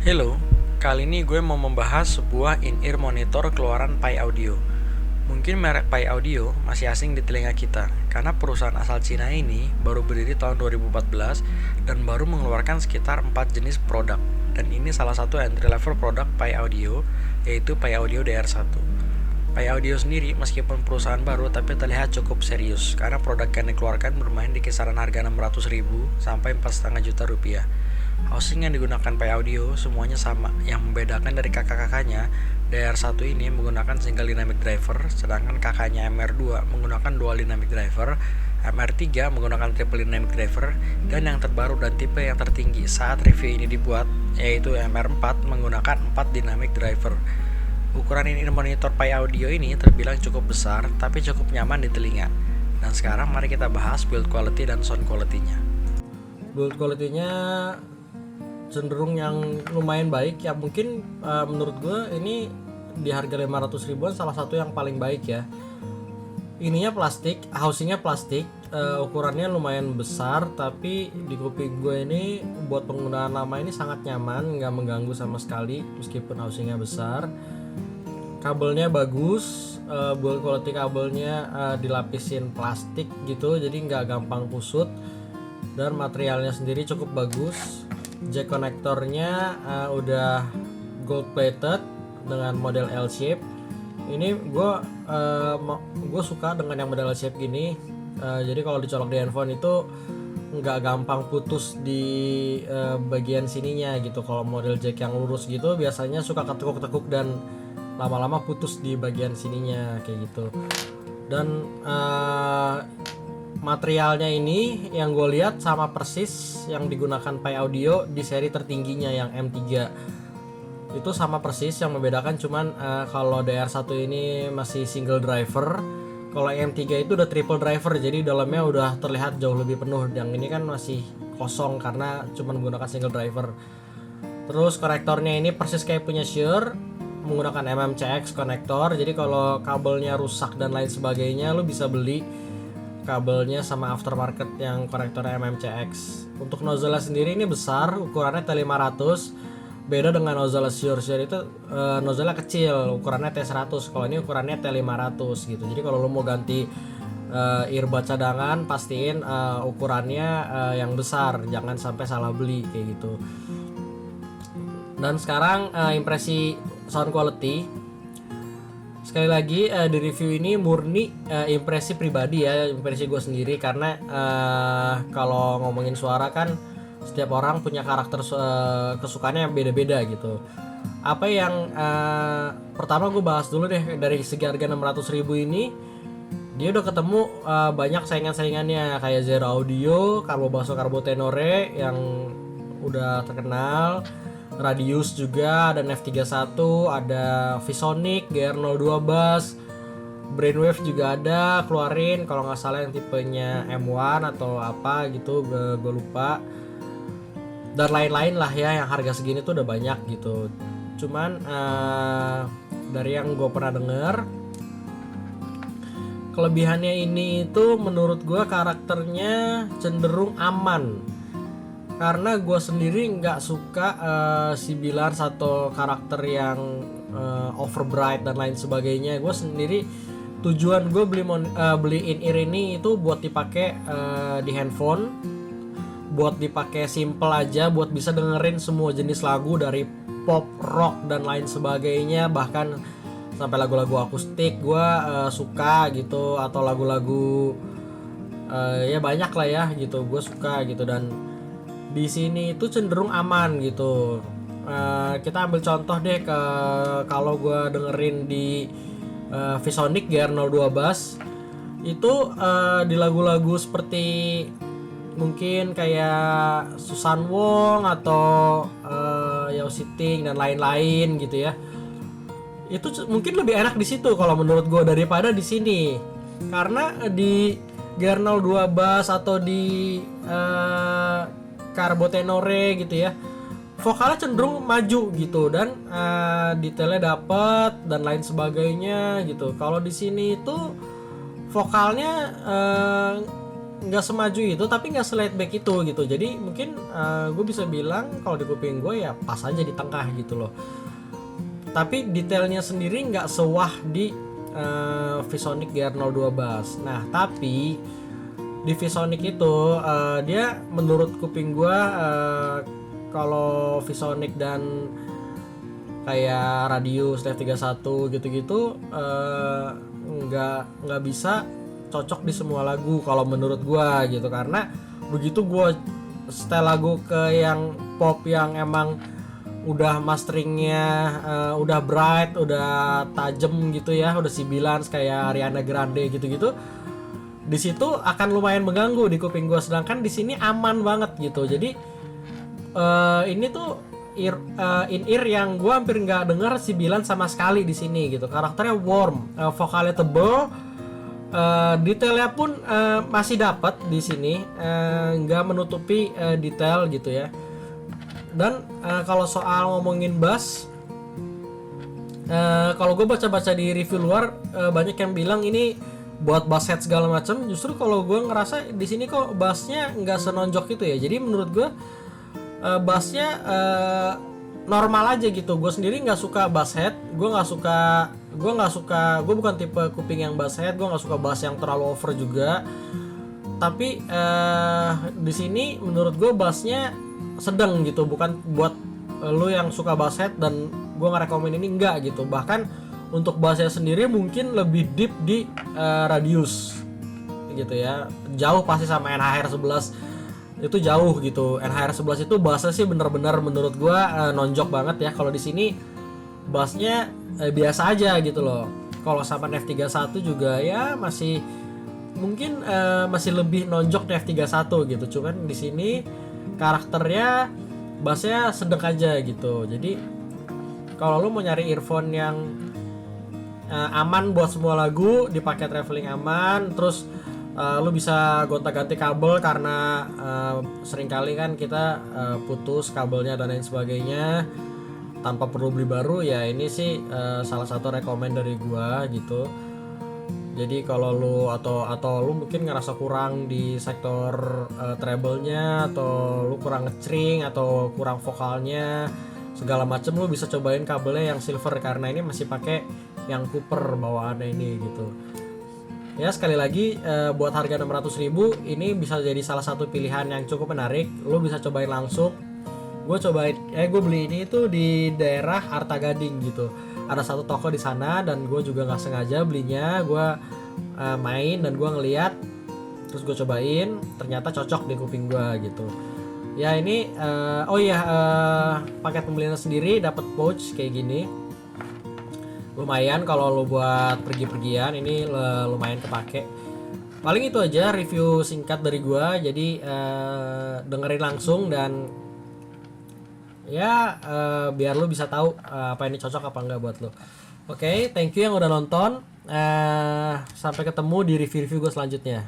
Hello, kali ini gue mau membahas sebuah in-ear monitor keluaran Pi Audio. Mungkin merek Pi Audio masih asing di telinga kita, karena perusahaan asal Cina ini baru berdiri tahun 2014 dan baru mengeluarkan sekitar 4 jenis produk. Dan ini salah satu entry level produk Pi Audio, yaitu Pi Audio DR1. Pi Audio sendiri meskipun perusahaan baru tapi terlihat cukup serius, karena produk yang dikeluarkan bermain di kisaran harga 600.000 sampai 4,5 juta rupiah. Housing yang digunakan Pi Audio semuanya sama. Yang membedakan dari kakak-kakaknya, DR1 ini menggunakan single dynamic driver, sedangkan kakaknya MR2 menggunakan dual dynamic driver, MR3 menggunakan triple dynamic driver, dan yang terbaru dan tipe yang tertinggi saat review ini dibuat, yaitu MR4 menggunakan 4 dynamic driver. Ukuran in-ear monitor Pi Audio ini terbilang cukup besar, tapi cukup nyaman di telinga. Dan sekarang mari kita bahas build quality dan sound quality-nya. Build quality-nya cenderung yang lumayan baik ya, mungkin menurut gue ini di harga 500 ribuan salah satu yang paling baik ya. Ininya plastik, housingnya plastik, ukurannya lumayan besar, tapi di kuping gue ini buat penggunaan lama ini sangat nyaman, nggak mengganggu sama sekali meskipun housingnya besar. Kabelnya bagus, build quality kabelnya dilapisin plastik gitu, jadi nggak gampang kusut, dan materialnya sendiri cukup bagus. Jack konektornya udah gold plated dengan model L shape. Ini gue suka dengan yang model L shape gini. Jadi kalau dicolok di handphone itu nggak gampang putus di bagian sininya gitu. Kalau model jack yang lurus gitu biasanya suka ketekuk-tekuk dan lama-lama putus di bagian sininya kayak gitu. Dan materialnya ini yang gue lihat sama persis yang digunakan Pi Audio di seri tertingginya yang M3. Itu sama persis, yang membedakan cuman kalau DR1 ini masih single driver, kalau M3 itu udah triple driver, jadi dalamnya udah terlihat jauh lebih penuh. Yang ini kan masih kosong karena cuman menggunakan single driver. Terus konektornya ini persis kayak punya Shure, menggunakan MMCX konektor. Jadi kalau kabelnya rusak dan lain sebagainya lu bisa beli kabelnya sama aftermarket yang konektor MMCX. Untuk nozzle sendiri ini besar, ukurannya T500. Beda dengan nozzle Shure itu nozzle kecil, ukurannya T100. Kalau ini ukurannya T500 gitu. Jadi kalau lo mau ganti earbud cadangan, pastiin ukurannya yang besar, jangan sampai salah beli kayak gitu. Dan sekarang impresi sound quality. Sekali lagi di review ini murni impresi pribadi ya, impresi gue sendiri, karena kalau ngomongin suara kan setiap orang punya karakter kesukaannya yang beda-beda gitu. Apa yang pertama gue bahas dulu deh, dari segi harga 600.000 ini dia udah ketemu banyak saingan-saingannya kayak Zero Audio, Carbo Basso, Carbo Tenore yang udah terkenal. Radius juga, ada F31, ada Visonic, GR02 Bass, Brainwave juga ada keluarin kalau nggak salah yang tipenya M1 atau apa gitu, gue lupa. Dan lain-lain lah ya, yang harga segini tuh udah banyak gitu. Cuman dari yang gue pernah denger, kelebihannya ini itu menurut gue karakternya cenderung aman. Karena gue sendiri nggak suka sibilan atau karakter yang overbright dan lain sebagainya. Gue sendiri tujuan gue beli in-ear ini itu buat dipakai di handphone, buat dipakai simple aja, buat bisa dengerin semua jenis lagu dari pop, rock dan lain sebagainya, bahkan sampai lagu-lagu akustik gue suka gitu, atau lagu-lagu ya banyak lah ya gitu, gue suka gitu. Dan di sini itu cenderung aman gitu. Kita ambil contoh deh ke kalau gue dengerin di Visonic GR02 Bass itu di lagu-lagu seperti mungkin kayak Susan Wong atau Yao Siting dan lain-lain gitu ya. Itu mungkin lebih enak di situ kalau menurut gue daripada di sini. Karena di GR02 Bass atau di Carbo Tenore gitu ya, vokalnya cenderung maju gitu, dan detailnya dapat dan lain sebagainya gitu. Kalau di sini itu vokalnya nggak semaju itu tapi nggak slide back itu gitu. Jadi mungkin gue bisa bilang kalau di kuping gue ya pas aja di tengah gitu loh. Tapi detailnya sendiri nggak sewah di ViSonic GR02 bass. Nah tapi di ViSonic itu dia menurut kuping gue kalau ViSonic dan kayak Radius F31 gitu-gitu nggak bisa cocok di semua lagu kalau menurut gua gitu, karena begitu gua setel lagu ke yang pop yang emang udah masteringnya udah bright, udah tajem gitu ya, udah sibilans kayak Ariana Grande gitu-gitu, di situ akan lumayan mengganggu di kuping gua. Sedangkan di sini aman banget gitu. Jadi ini tuh in-ear yang gue hampir nggak denger sibilan sama sekali di sini gitu. Karakternya warm, vokalnya tebel, detailnya pun masih dapat di sini, nggak menutupi detail gitu ya. Dan kalau soal ngomongin bass, kalau gue baca-baca di review luar banyak yang bilang ini buat bass head segala macam. Justru kalau gue ngerasa di sini kok bassnya nggak senonjok gitu ya. Jadi menurut gue bassnya normal aja gitu. Gue sendiri nggak suka bass head. Gue bukan tipe kuping yang bass head. Gue nggak suka bass yang terlalu over juga. Tapi di sini menurut gue bassnya sedang gitu. Bukan buat lu yang suka bass head dan gue nggak rekomen ini, enggak gitu. Bahkan untuk bassnya sendiri mungkin lebih deep di Radius gitu ya. Jauh pasti sama NHR11 itu jauh gitu. NHR11 itu bassnya sih bener-bener menurut gua nonjok banget ya. Kalau di sini bassnya biasa aja gitu loh. Kalau sama F31 juga ya masih mungkin masih lebih nonjok di F31 gitu. Cuman di sini karakternya bassnya sedang aja gitu. Jadi kalau lu mau nyari earphone yang aman buat semua lagu, dipakai traveling aman, terus lu bisa gonta-ganti kabel karena seringkali kan kita putus kabelnya dan lain sebagainya tanpa perlu beli baru ya. Ini sih salah satu rekomend dari gua gitu. Jadi kalau lu atau lu mungkin ngerasa kurang di sektor treble-nya, atau lu kurang ngecring atau kurang vokalnya segala macem, lu bisa cobain kabelnya yang silver karena ini masih pakai yang Cooper bawaannya ini gitu. Ya sekali lagi buat harga 600.000 ini bisa jadi salah satu pilihan yang cukup menarik. Lo bisa cobain langsung. Gue beli ini itu di daerah Arta Gading gitu. Ada satu toko di sana dan gue juga nggak sengaja belinya. Gue main dan gue ngeliat, terus gue cobain, ternyata cocok di kuping gue gitu. Ya ini paket pembeliannya sendiri dapat pouch kayak gini. Lumayan kalau lo buat pergi-pergian, ini lumayan kepake. Paling itu aja review singkat dari gua. Jadi dengerin langsung dan ya biar lo bisa tahu apa ini cocok apa enggak buat lo. Oke, thank you yang udah nonton. Sampai ketemu di review-review gue selanjutnya.